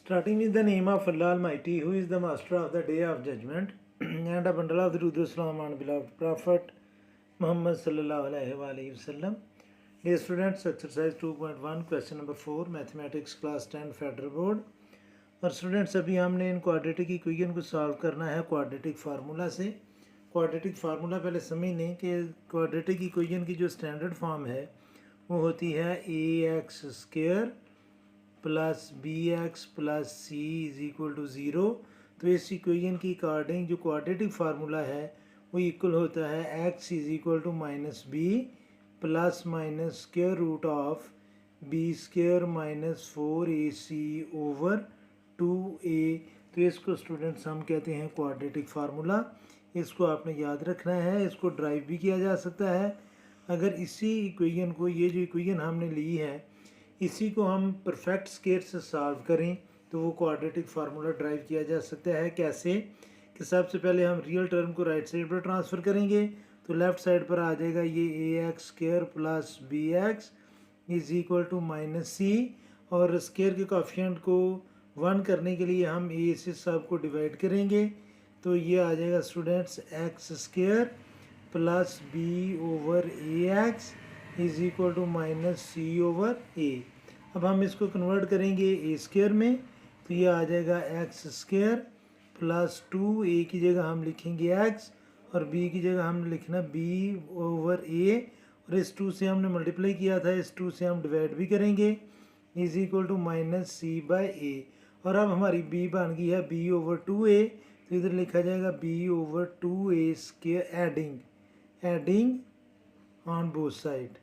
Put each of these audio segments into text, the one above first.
Starting with the name of Allah Almighty, who is the master of the day of judgment, and a bundle of the Rudu Salam on beloved Prophet Muhammad Sallallahu Alaihi Wasallam. Dear students, exercise 2.1, question number 4, mathematics class 10 Federal Board. और students अभी हमने इन quadratic equation को solve करना है quadratic formula से। Quadratic formula पहले समझ लें कि क्वाड्रेटिक इक्वेशन की जो स्टैंडर्ड फॉर्म है वो होती है ax² plus bx plus c is equal to 0। तो इस इक्वेशन की अकॉर्डिंग जो क्वाड्रेटिक फार्मूला है वो इक्वल होता है x is equal to -b plus minus square root of b² minus 4ac over 2a। तो इसको स्टूडेंट्स हम कहते हैं क्वाड्रेटिक फार्मूला। इसको आपने याद रखना है, इसको ड्राइव भी किया जा सकता है। अगर इसी इक्वेशन को, ये जो इक्वेशन हमने ली है, इसी को हम परफेक्ट स्क्वायर से सॉल्व करें तो वो क्वाड्रेटिक फार्मूला ड्राइव किया जा सकता है। कैसे कि सबसे पहले हम रियल टर्म को राइट साइड पर ट्रांसफ़र करेंगे तो लेफ़्ट साइड पर आ जाएगा ये ax² plus bx is equal to -c, और स्क्वायर के कोएफिशिएंट को 1 करने के लिए हम a से सब को डिवाइड करेंगे तो ये आ जाएगा students x² plus b over ax is equal to -c over a। अब हम इसको कन्वर्ट करेंगे a² में तो ये आ जाएगा x² प्लस 2a की जगह हम लिखेंगे x और b की जगह हमने लिखना b ओवर a, और इस 2 से हमने मल्टीप्लाई किया था, इस 2 से हम डिवाइड भी करेंगे इज इक्वल टू -c/a। और अब हमारी b बन गई है b ओवर 2a, तो इधर लिखा जाएगा b over 2a² adding on both side.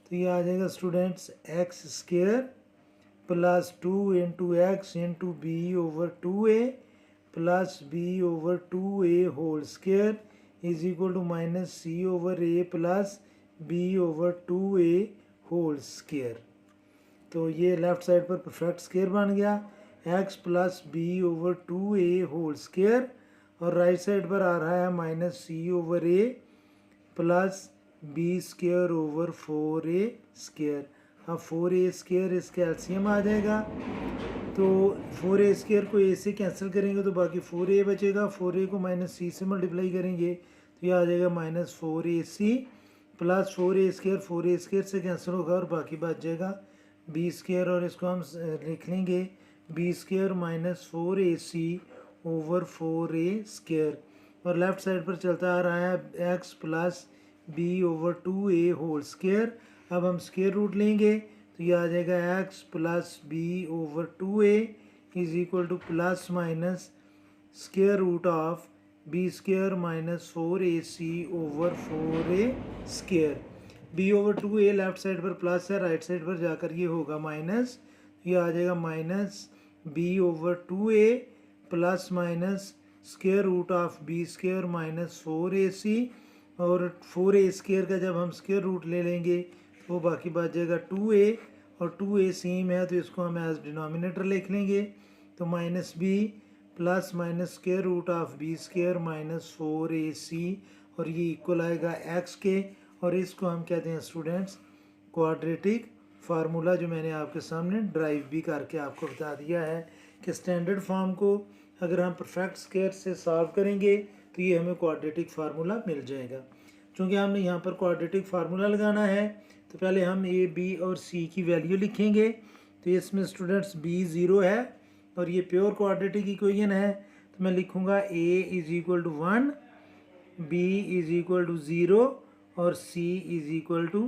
तो ये आ जाएगा students x² plus 2 into x into b over 2a plus b over 2a whole square is equal to -c over a plus b over 2a whole square. तो ये left side पर perfect square बन गया x plus b over 2a whole square, और right side पर आ रहा है -c over a plus b² over 4a²। अब 4a² इसका एलसीएम आ जाएगा, तो 4a² को a से कैंसिल करेंगे तो बाकी 4a बचेगा। 4a को -c से मल्टीप्लाई करेंगे तो ये आ जाएगा -4ac प्लस 4a² 4a² से कैंसिल होगा और बाकी बच जाएगा b², और इसको हम लिख लेंगे b² minus 4ac over 4a²। और लेफ़्ट साइड पर चलता आ रहा है x plus b over 2a whole square. अब हम स्क्वायर रूट लेंगे तो ये आ जाएगा x plus b over 2a is equal to plus minus square root of b² minus 4ac over 4a²। b over 2a left side पर plus है, right side पर जाकर ये होगा माइनस, ये आ जाएगा minus b over 2a plus minus square root of b² minus 4ac, और 4a² का जब हम स्क्वायर रूट ले लेंगे तो वो बाकी बच जाएगा 2a, और 2a सेम है तो इसको हम एज डिनोमिनेटर लिख लेंगे तो -b plus minus square root of b² minus 4ac, और ये इक्वल आएगा x के, और इसको हम कहते हैं स्टूडेंट्स क्वाड्रेटिक फार्मूला, जो मैंने आपके सामने ड्राइव भी करके आपको बता दिया है कि स्टैंडर्ड फॉर्म को अगर हम परफेक्ट स्क्वायर से सॉल्व करेंगे तो ये हमें क्वाड्रेटिक फार्मूला मिल जाएगा। चूँकि हमने यहाँ पर क्वाड्रेटिक फार्मूला लगाना है तो पहले हम a, b और c की वैल्यू लिखेंगे। तो इसमें स्टूडेंट्स b 0 है और ये प्योर क्वाड्रेटिक इक्वेशन है, तो मैं लिखूँगा a is equal to 1, b is equal to 0 और c इज इक्वल टू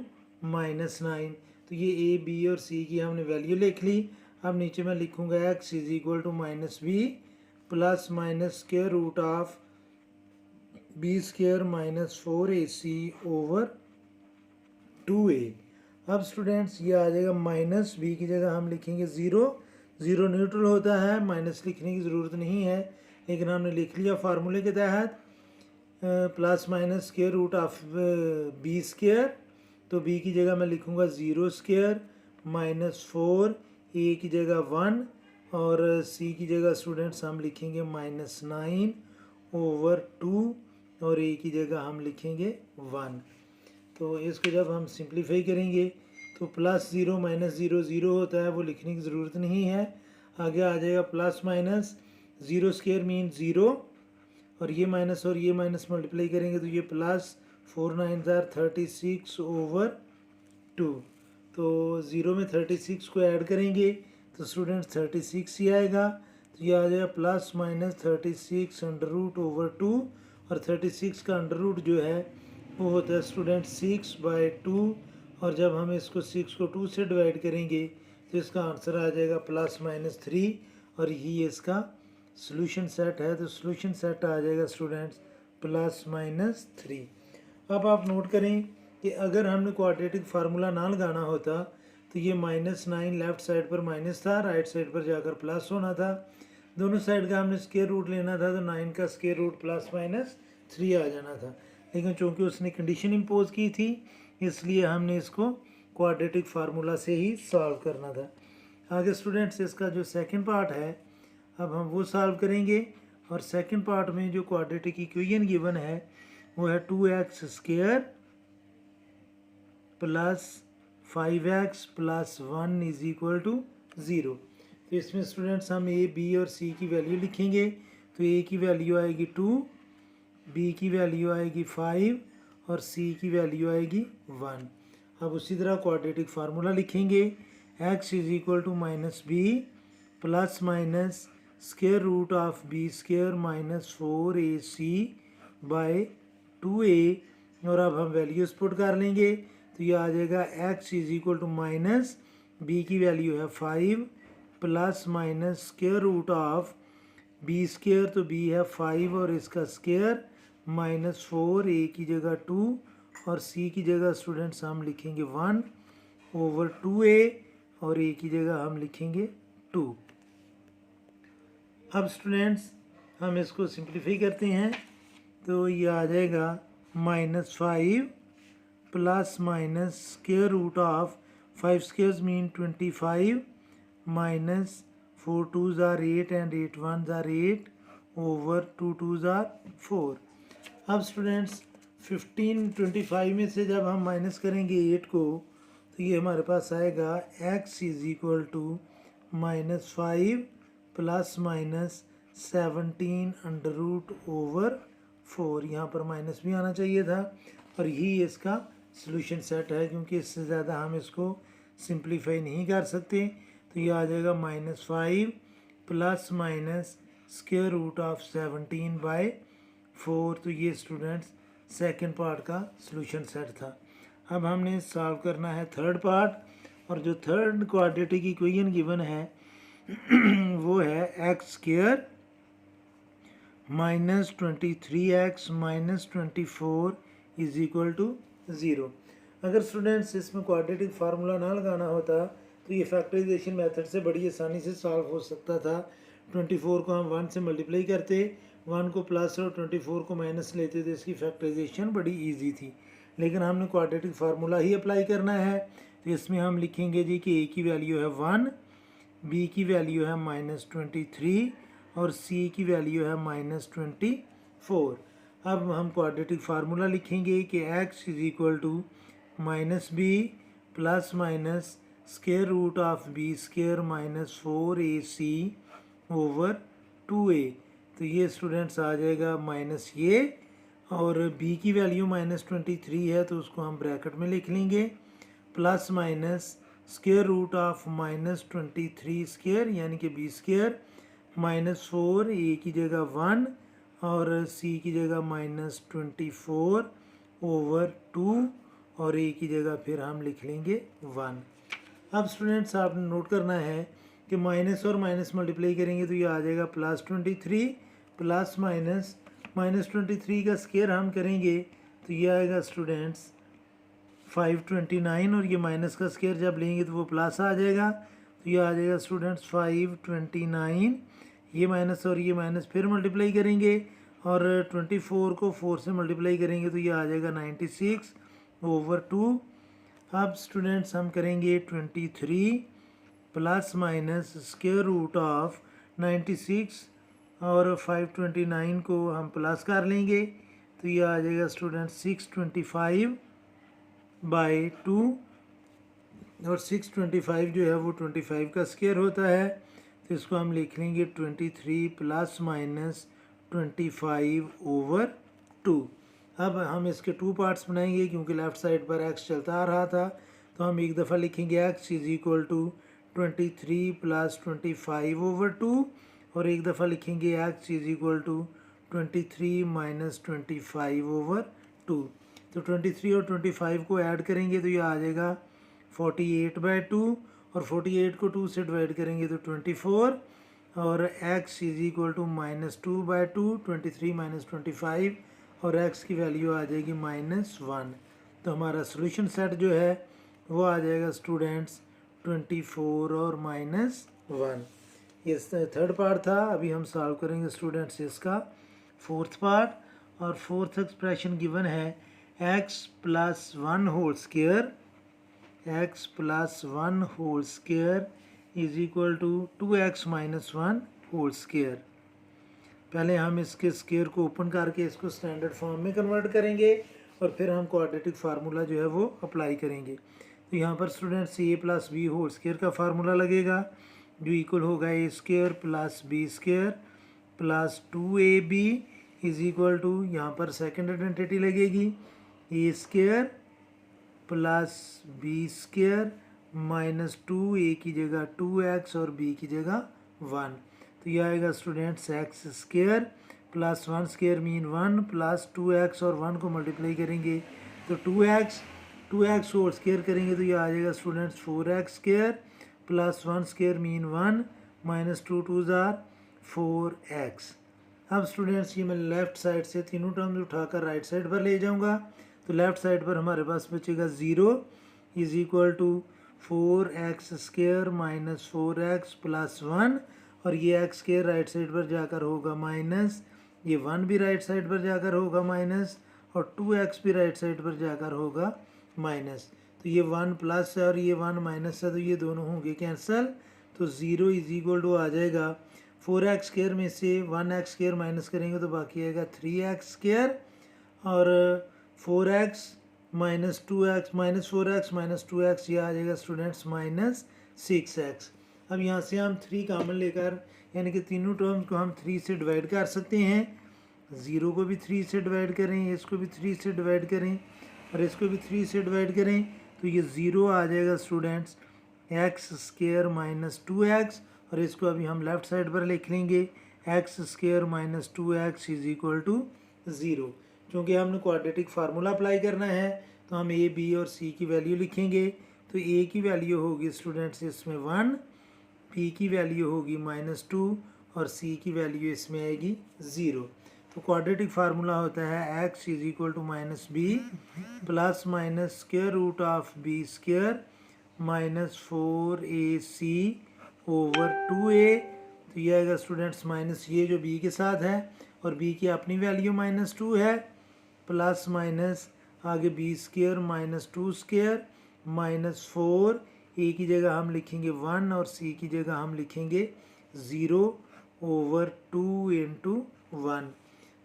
-9। तो ये a, b और c की हमने वैल्यू लिख ली। अब नीचे मैं लिखूँगा x is equal to -b plus minus square root of b² minus 4ac over 2a। अब स्टूडेंट्स ये आ जाएगा माइनस b की जगह हम लिखेंगे 0, 0 न्यूट्रल होता है, माइनस लिखने की ज़रूरत नहीं है, लेकिन हमने लिख लिया फार्मूले के तहत। Plus minus square root of b², तो b की जगह मैं लिखूँगा 0² माइनस 4, a की जगह 1 और c की जगह स्टूडेंट्स हम लिखेंगे -9 ओवर 2, और a की जगह हम लिखेंगे 1। तो इसको जब हम सिंप्लीफाई करेंगे तो +0 -0 0 होता है, वो लिखने की ज़रूरत नहीं है। आगे आ जाएगा प्लस माइनस, 0 स्क्वायर मीन 0, और ये माइनस मल्टीप्लाई करेंगे तो ये प्लस 4 9 36 ओवर 2। तो 0 में 36 को ऐड करेंगे तो स्टूडेंट्स 36 ही आएगा। तो ये आ जाएगा plus minus 36 under root over 2, और 36 का अंडर रूट जो है वो होता है स्टूडेंट 6/2, और जब हम इसको 6 को 2 से डिवाइड करेंगे तो इसका आंसर आ जाएगा प्लस माइनस 3, और यही इसका सॉल्यूशन सेट है। तो सॉल्यूशन सेट आ जाएगा स्टूडेंट्स प्लस माइनस 3। अब आप नोट करें कि अगर हमने क्वाड्रेटिक फार्मूला ना लगाना होता तो ये -9 लेफ्ट साइड पर माइनस था, राइट साइड पर जाकर प्लस होना था। दोनों साइड का हमने स्क्वायर रूट लेना था तो 9 का स्क्वायर रूट प्लस माइनस 3 आ जाना था, लेकिन चूंकि उसने कंडीशन इम्पोज की थी इसलिए हमने इसको क्वाड्रेटिक फार्मूला से ही सॉल्व करना था। आगे स्टूडेंट्स इसका जो सेकंड पार्ट है अब हम वो सॉल्व करेंगे, और सेकंड पार्ट में जो क्वाड्रेटिक इक्वेशन गिवन है वो है 2x square plus 5x plus 1 is equal to 0। तो इसमें स्टूडेंट्स हम a, b और c की वैल्यू लिखेंगे। तो a की वैल्यू आएगी 2, b की वैल्यू आएगी 5 और c की वैल्यू आएगी 1। अब उसी तरह क्वाड्रेटिक फार्मूला लिखेंगे, x is equal to minus b plus minus square root of b square minus 4ac by 2a, और अब हम वैल्यूज पुट कर लेंगे तो ये आ जाएगा x is equal to minus b की वैल्यू है 5 plus minus square root of b square, तो b है 5 और इसका स्क्वायर माइनस 4, a की जगह 2 और c की जगह स्टूडेंट्स हम लिखेंगे 1 ओवर 2a, और a की जगह हम लिखेंगे 2। अब स्टूडेंट्स हम इसको सिंप्लीफाई करते हैं तो ये आ जाएगा -5 plus minus square root of 5 squares mean 25 minus 4 2s are 8 and 8 1s are 8 over 2 2s are 4। अब स्टूडेंट्स 15 में से जब हम माइनस करेंगे 8 को तो ये हमारे पास आएगा x is equal to -5 plus minus 17 under root over 4। यहाँ पर माइनस भी आना चाहिए था, और यही इसका सॉल्यूशन सेट है क्योंकि इससे ज़्यादा हम इसको सिंप्लीफाई नहीं कर सकते। तो ये आ जाएगा -5 plus minus square root of 17/4। तो ये स्टूडेंट्स सेकंड पार्ट का सॉल्यूशन सेट था। अब हमने सॉल्व करना है थर्ड पार्ट, और जो थर्ड क्वाड्रेटिक इक्वेशन गिवन है वो है x square minus 23x minus 24 is equal to 0। अगर स्टूडेंट्स इसमें क्वाड्रेटिक फार्मूला ना लगाना होता तो ये फैक्टराइजेशन मेथड से बड़ी आसानी से सॉल्व हो सकता था। 24 को हम 1 से मल्टीप्लाई करते, 1 को प्लस और 24 को माइनस लेते तो इसकी फैक्टराइजेशन बड़ी इजी थी, लेकिन हमने क्वाड्रेटिक फार्मूला ही अप्लाई करना है। तो इसमें हम लिखेंगे जी कि a की वैल्यू है 1, b की वैल्यू है -23 और c की वैल्यू है -24। अब हम क्वाड्रेटिक फार्मूला लिखेंगे कि x is equal to -b plus minus square root of b square minus 4ac over 2a। तो ये स्टूडेंट्स आ जाएगा माइनस ये, और b की वैल्यू -23 है तो उसको हम ब्रैकेट में लिख लेंगे, plus minus square root of -23 square यानी कि b स्क्वायर माइनस 4, a की जगह 1 और c की जगह -24 ओवर 2, और a की जगह फिर हम लिख लेंगे 1। अब स्टूडेंट्स आपने नोट करना है कि माइनस और माइनस मल्टीप्लाई करेंगे तो ये आ जाएगा +23 प्लस माइनस -23 का स्क्वायर हम करेंगे तो ये आएगा स्टूडेंट्स 529, और ये माइनस का स्क्वायर जब लेंगे तो वो प्लस आ जाएगा। तो ये आ जाएगा स्टूडेंट्स 529, ये माइनस और ये माइनस फिर मल्टीप्लाई करेंगे, और 24 को 4 से मल्टीप्लाई करेंगे तो ये आ जाएगा 96 ओवर 2। अब स्टूडेंट्स हम करेंगे 23 plus minus square root of 96 और 529 को हम प्लस कर लेंगे तो ये आ जाएगा स्टूडेंट्स 625/2, और 625 जो है वो 25 का स्क्वायर होता है। तो इसको हम लिख लेंगे 23 प्लस माइनस 25/2। अब हम इसके टू पार्ट्स बनाएंगे क्योंकि लेफ़्ट साइड पर x चलता आ रहा था, तो हम एक दफ़ा लिखेंगे x is equal to 23 plus 25/2 और एक दफ़ा लिखेंगे x is equal to 23 minus 25/2। तो 23 और 25 को ऐड करेंगे तो ये आ जाएगा 48/2 और 48 को 2 से डिवाइड करेंगे तो 24 और x is equal to -2/2, 23 minus 25 और x की वैल्यू आ जाएगी -1। तो हमारा सोल्यूशन सेट जो है वो आ जाएगा स्टूडेंट्स 24 और -1। ये थर्ड पार्ट था। अभी हम सॉल्व करेंगे स्टूडेंट्स इसका फोर्थ पार्ट, और फोर्थ एक्सप्रेशन गिवन है x plus 1 whole square, x plus 1 whole square is equal to 2x minus 1 whole square. पहले हम इसके स्क्वायर को ओपन करके इसको स्टैंडर्ड फॉर्म में कन्वर्ट करेंगे और फिर हम क्वाड्रेटिक फार्मूला जो है वो अप्लाई करेंगे। तो यहाँ पर students a plus b whole square का फार्मूला लगेगा जो इक्वल होगा a square plus b square plus 2ab is equal to, यहाँ पर सेकेंड आइडेंटिटी लगेगी a square plus b square minus 2, a की जगह 2x और b की जगह 1। तो यह आएगा students x square plus 1 square mean 1 plus 2x और 1 को मल्टीप्लाई करेंगे तो 2x होल स्क्वायर करेंगे तो ये आ जाएगा students 4x square plus 1 square mean 1 minus 2 2 4x। अब स्टूडेंट्स ये मैं लेफ़्ट साइड से तीनों टर्म्स उठाकर राइट साइड पर ले जाऊंगा तो लेफ़्ट साइड पर हमारे पास बचेगा 0 is equal to 4x square minus 4x plus 1 और ये x स्क्वायर राइट साइड पर जाकर होगा माइनस, ये 1 भी राइट साइड पर जाकर होगा माइनस और 2x भी राइट साइड पर जाकर होगा माइनस। तो ये 1 प्लस है और ये 1 माइनस है तो ये दोनों होंगे कैंसिल। तो 0 इज इक्वल टू आ जाएगा 4x स्क्वायर में से 1x स्क्वायर माइनस करेंगे तो बाकी आएगा 3x स्क्वायर और 4x minus 2x minus 4x minus 2x ये आ जाएगा स्टूडेंट्स माइनस 6x। अब यहाँ से हम 3 कॉमन लेकर यानी कि तीनों टर्म्स को हम 3 से डिवाइड कर सकते हैं। 0 को भी 3 से डिवाइड करें, इसको भी 3 से डिवाइड करें और इसको भी 3 से डिवाइड करें तो ये 0 आ जाएगा students x square minus 2x और इसको अभी हम लेफ़्ट साइड पर लिख लेंगे x square minus 2x is equal to 0। क्योंकि हमने क्वाड्रेटिक फार्मूला अप्लाई करना है तो हम a b और c की वैल्यू लिखेंगे। तो a की वैल्यू होगी स्टूडेंट्स इसमें 1, b की वैल्यू होगी -2 और c की वैल्यू इसमें आएगी 0। तो क्वाड्रेटिक फार्मूला होता है x is equal to minus b plus minus square root of b square minus 4ac over 2a। तो ये आएगा स्टूडेंट्स माइनस ये जो b के साथ है और b की अपनी वैल्यू -2 है प्लस माइनस आगे b square minus 2 square minus 4, a की जगह हम लिखेंगे 1 और c की जगह हम लिखेंगे 0 ओवर 2 इंटू 1।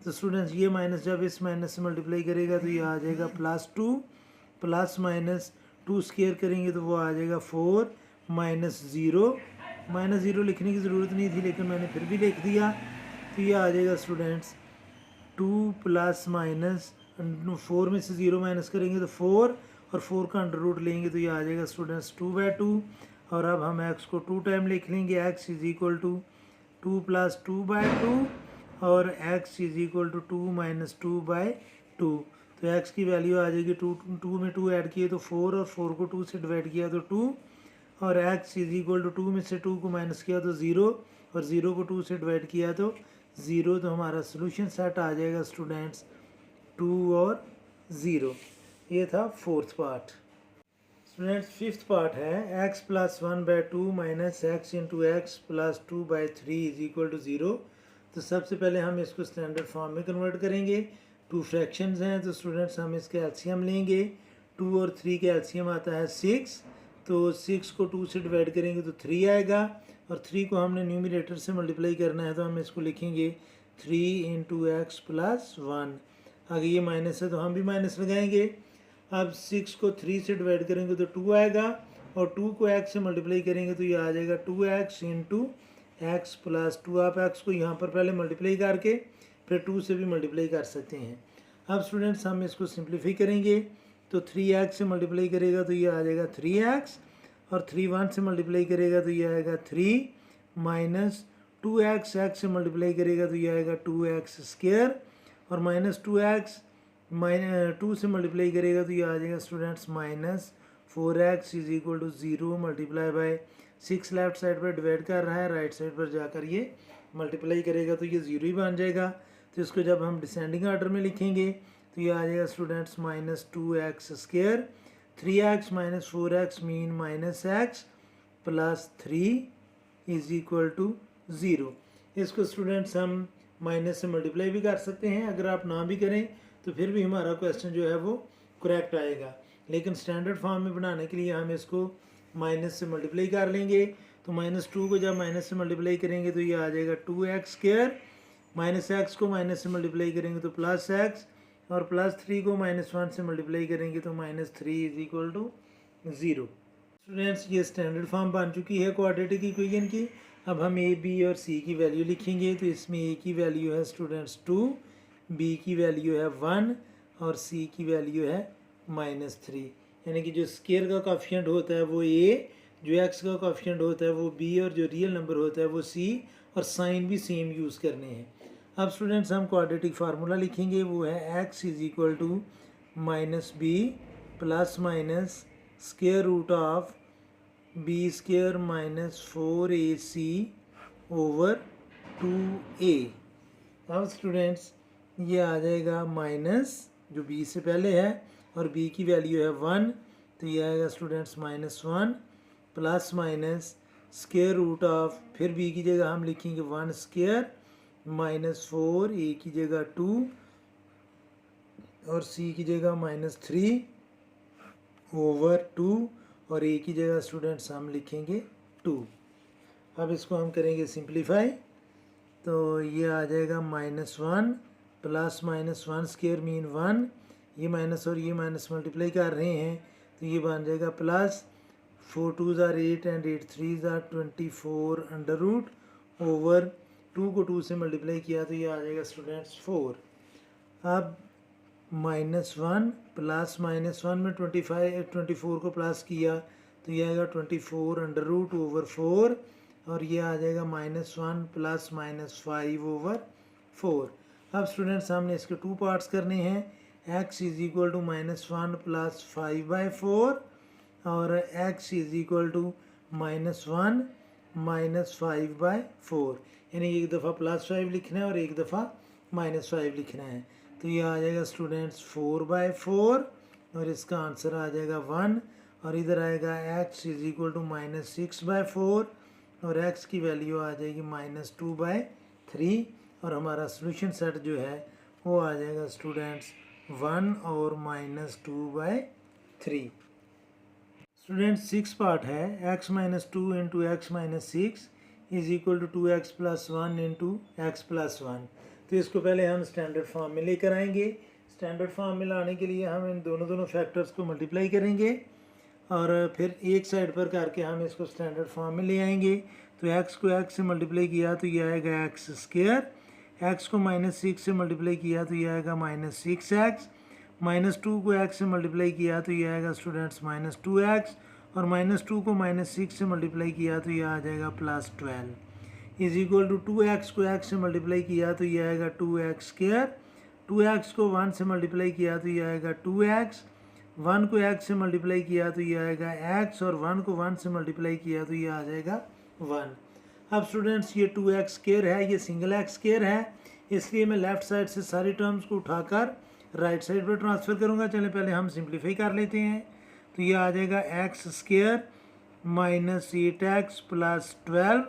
तो स्टूडेंट्स ये माइनस जब इस माइनस से मल्टीप्लाई करेगा तो ये आ जाएगा +2 प्लस माइनस 2 स्क्वायर करेंगे तो वो आ जाएगा 4 माइनस 0 लिखने की ज़रूरत नहीं थी लेकिन मैंने फिर भी लिख दिया। तो ये आ जाएगा स्टूडेंट्स 2 प्लस माइनस 4 में से 0 माइनस करेंगे तो 4 और 4 का अंडर रूट लेंगे तो ये आ जाएगा स्टूडेंट्स 2/2 और अब हम x को 2 टाइम लिख लेंगे x is equal to 2 plus 2/2 और x is equal to 2 minus 2/2। तो x की वैल्यू आ जाएगी 2 में 2 ऐड किए तो 4 और 4 को 2 से डिवाइड किया तो 2 और x इज इक्वल टू 2 में से 2 को माइनस किया तो 0 और 0 को 2 से डिवाइड किया तो 0। तो हमारा सोल्यूशन सेट आ जाएगा स्टूडेंट्स 2 और 0। ये था fourth part. Students fifth part है x plus 1/2 minus x into x plus 2/3 is equal to 0। तो सबसे पहले हम इसको स्टैंडर्ड फॉर्म में कन्वर्ट करेंगे। 2 फ्रैक्शंस हैं तो स्टूडेंट्स हम इसके एलसीएम लेंगे। 2 और 3 के एलसीएम आता है 6, तो 6 को 2 से डिवाइड करेंगे तो 3 आएगा और 3 को हमने न्यूमरेटर से मल्टीप्लाई करना है तो हम इसको लिखेंगे 3 इंटू एक्स प्लस 1। आगे ये माइनस है तो हम भी माइनस लगाएंगे। अब 6 को 3 से डिवाइड करेंगे तो 2 आएगा और 2 को x से मल्टीप्लाई करेंगे तो ये आ जाएगा 2x इंटू एक्स प्लस 2। आप एक्स को यहाँ पर पहले मल्टीप्लाई करके फिर 2 से भी मल्टीप्लाई कर सकते हैं। अब स्टूडेंट्स हम इसको सिंप्लीफाई करेंगे तो 3x से मल्टीप्लाई करेगा तो ये आ जाएगा 3x, और 3 1 से मल्टीप्लाई करेगा तो ये आएगा 3 माइनस 2x, x से मल्टीप्लाई करेगा तो ये आएगा 2x स्क्वायर, और माइनस 2x 2 से मल्टीप्लाई करेगा तो ये आ जाएगा students minus 4x is equal to 0 multiply by 6 left side पर डिवाइड कर रहा है, राइट साइड पर जाकर ये मल्टीप्लाई करेगा तो ये 0 ही बन जाएगा। तो इसको जब हम डिसेंडिंग ऑर्डर में लिखेंगे तो ये आ जाएगा students minus 2x square, 3x minus 4x mean minus x plus 3 is equal to 0। इसको स्टूडेंट्स हम माइनस से मल्टीप्लाई भी कर सकते हैं, अगर आप ना भी करें तो फिर भी हमारा क्वेश्चन जो है वो करेक्ट आएगा, लेकिन स्टैंडर्ड फॉर्म में बनाने के लिए हम इसको माइनस से मल्टीप्लाई कर लेंगे। तो माइनस 2 को जब माइनस से मल्टीप्लाई करेंगे तो ये आ जाएगा 2x स्क्वायर, माइनस एक्स को माइनस से मल्टीप्लाई करेंगे तो प्लस एक्स, और प्लस 3 को माइनस 1 से मल्टीप्लाई करेंगे तो minus 3 is equal to 0। Students ये स्टैंडर्ड फॉर्म बन चुकी है क्वाड्रेटिक इक्वेशन की। अब हम ए बी और सी की वैल्यू लिखेंगे। तो इसमें ए की वैल्यू है स्टूडेंट्स 2, बी की वैल्यू है 1 और सी की वैल्यू है माइनस 3। यानी कि जो स्केयर का कॉफिशेंट होता है वो ए, जो एक्स का कॉफिशेंट होता है वो बी, और जो रियल नंबर होता है वो सी, और साइन भी सेम यूज़ करने हैं। अब स्टूडेंट्स हम क्वाड्रेटिक फार्मूला लिखेंगे, वो है x is equal to minus b plus minus square root of b square minus 4ac over 2a। अब स्टूडेंट्स ये आ जाएगा माइनस जो b से पहले है, और b की वैल्यू है 1, तो ये आएगा students minus 1 plus minus square root of, फिर b की जगह हम लिखेंगे 1 स्केयर माइनस 4, a की जगह 2 और c की जगह माइनस 3 ओवर 2, और a की जगह स्टूडेंट्स हम लिखेंगे 2। अब इसको हम करेंगे सिंप्लीफाई, तो ये आ जाएगा minus 1 plus minus 1 square mean 1, ये माइनस और ये माइनस मल्टीप्लाई कर रहे हैं तो ये बन जाएगा प्लस 4 2 ज़ार 8 एंड 8 3 ज़ार 24 अंडर रूट ओवर 2 को 2 से मल्टीप्लाई किया तो ये आ जाएगा स्टूडेंट्स 4। अब माइनस 1 प्लस माइनस 1 में 24 को प्लस किया तो ये आएगा 24 अंडर रूट ओवर 4, और ये आ जाएगा माइनस 1 प्लस माइनस 5 ओवर 4। अब स्टूडेंट्स हमने इसके 2 पार्ट्स करने हैं, x is equal to minus 1 plus 5/4 और x is equal to minus 1 minus 5/4, यानी एक दफ़ा प्लस 5 लिखना है और एक दफ़ा माइनस 5 लिखना है। तो ये आ जाएगा स्टूडेंट्स 4/4 और इसका आंसर आ जाएगा 1, और इधर आएगा x is equal to minus 6/4 और x की वैल्यू आ जाएगी माइनस 2/3, और हमारा सोल्यूशन सेट जो है वो आ जाएगा स्टूडेंट्स 1 और माइनस 2/3। स्टूडेंट्स 6 पार्ट है, x minus 2 into x minus 6 is equal to 2x plus 1 into x plus 1। तो इसको पहले हम स्टैंडर्ड फॉर्म में लेकर आएंगे। स्टैंडर्ड फॉर्म में लाने के लिए हम इन दोनों फैक्टर्स को मल्टीप्लाई करेंगे और फिर एक साइड पर करके हम इसको स्टैंडर्ड फॉर्म में ले आएंगे। तो x को x से मल्टीप्लाई किया तो ये आएगा x स्क्वायर, x को माइनस 6 से मल्टीप्लाई किया तो ये आएगा माइनस 6x, माइनस 2 को x से मल्टीप्लाई किया तो ये आएगा स्टूडेंट्स माइनस 2x, और माइनस 2 को माइनस 6 से मल्टीप्लाई किया तो ये आ जाएगा plus 12 is equal to 2x को x से मल्टीप्लाई किया तो ये आएगा 2x स्क्वायर, 2x को 1 से मल्टीप्लाई किया तो ये आएगा 2x, 1 को x से मल्टीप्लाई किया तो ये आएगा x, और 1 को 1 से मल्टीप्लाई किया तो ये आ जाएगा 1। अब स्टूडेंट्स ये 2x स्क्वायर है, ये सिंगल x स्क्वायर है, इसलिए मैं लेफ़्ट साइड से सारी टर्म्स को उठाकर राइट साइड पर ट्रांसफ़र करूँगा। चलें पहले हम सिंप्लीफाई कर लेते हैं। तो ये आ जाएगा x square minus 8x plus 12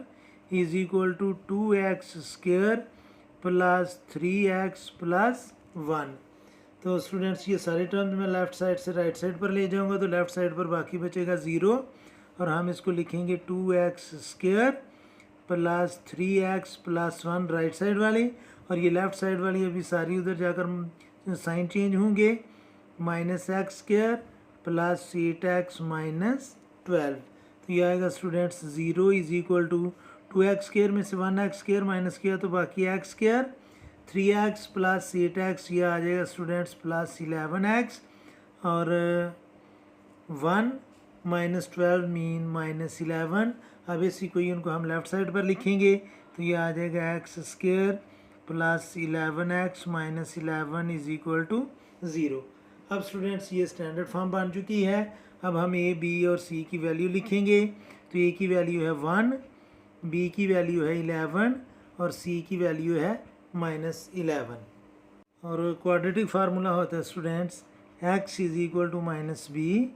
is equal to 2x square plus 3x plus 1। तो स्टूडेंट्स ये सारे टर्म्स मैं लेफ़्ट साइड से राइट साइड पर ले जाऊंगा, तो लेफ़्ट साइड पर बाकी बचेगा 0, और हम इसको लिखेंगे 2x square plus 3x plus 1 right side वाली, और ये लेफ़्ट साइड वाली अभी सारी उधर जाकर साइन चेंज होंगे, minus x square plus 8x minus 12। तो ये आएगा students 0 is equal to 2x² में से 1x² माइनस किया तो बाकी x², 3x प्लस 8x ये आ जाएगा स्टूडेंट्स प्लस 11x, और 1 माइनस 12 मीन माइनस 11। अब इसी को इनको हम लेफ़्ट साइड पर लिखेंगे तो ये आ जाएगा x² plus 11x minus 11 is equal to 0। अब स्टूडेंट्स ये स्टैंडर्ड फॉर्म बन चुकी है। अब हम a, b और c की वैल्यू लिखेंगे तो a की वैल्यू है 1, b की वैल्यू है 11 और c की वैल्यू है माइनस 11। और क्वाड्रेटिक फार्मूला होता है students x is equal to minus b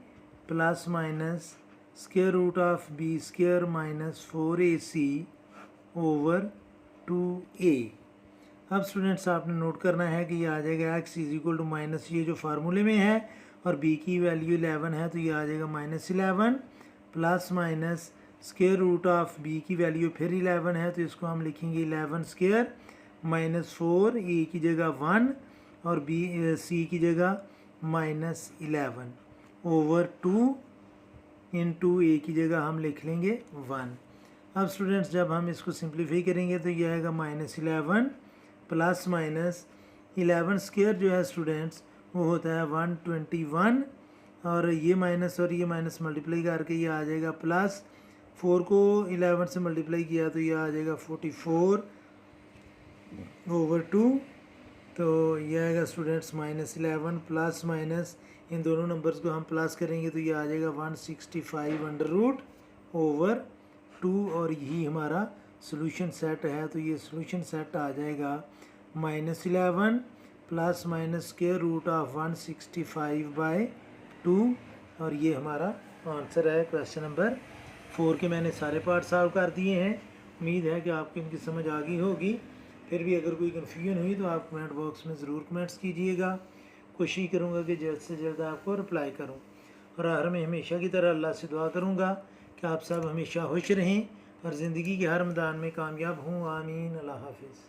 plus minus square root of b square minus 4ac over 2a। अब स्टूडेंट्स आपने नोट करना है कि ये आ जाएगा x is equal to minus ये जो फार्मूले में है और b की वैल्यू 11 है तो ये आ जाएगा minus 11 plus minus square root of b की वैल्यू फिर 11 है तो इसको हम लिखेंगे 11 स्क्वायर माइनस 4, a की जगह 1 और c की जगह माइनस 11 ओवर 2 इंटू a की जगह हम लिख लेंगे 1। अब स्टूडेंट्स जब हम इसको सिंप्लीफाई करेंगे तो ये आएगा माइनस 11 प्लस माइनस 11 स्क्वायर जो है स्टूडेंट्स वो होता है 121 और ये माइनस मल्टीप्लाई करके ये आ जाएगा प्लस 4 को 11 से मल्टीप्लाई किया तो ये आ जाएगा 44 ओवर 2। तो ये आएगा स्टूडेंट्स माइनस 11 प्लस माइनस इन दोनों नंबर्स को हम प्लस करेंगे तो ये आ जाएगा 165 अंडर रूट ओवर 2 और यही हमारा सोल्यूशन सेट है। तो ये सोल्यूशन सेट आ जाएगा minus 11 plus minus square root of 165/2 और ये हमारा आंसर है क्वेश्चन नंबर 4 के। मैंने सारे पार्ट सॉल्व कर दिए हैं। उम्मीद है कि आपको इनकी समझ आ गई होगी। फिर भी अगर कोई कन्फ्यूजन हुई तो आप कमेंट बॉक्स में ज़रूर कमेंट्स कीजिएगा। कोशिश करूँगा कि जल्द से जल्द आपको रिप्लाई करूँ। और आखिर में हमेशा की तरह अल्लाह से दुआ करूँगा कि आप सब हमेशा खुश रहें और ज़िंदगी के हर मैदान में कामयाब हों। आमीन। अल्लाह हाफिज़।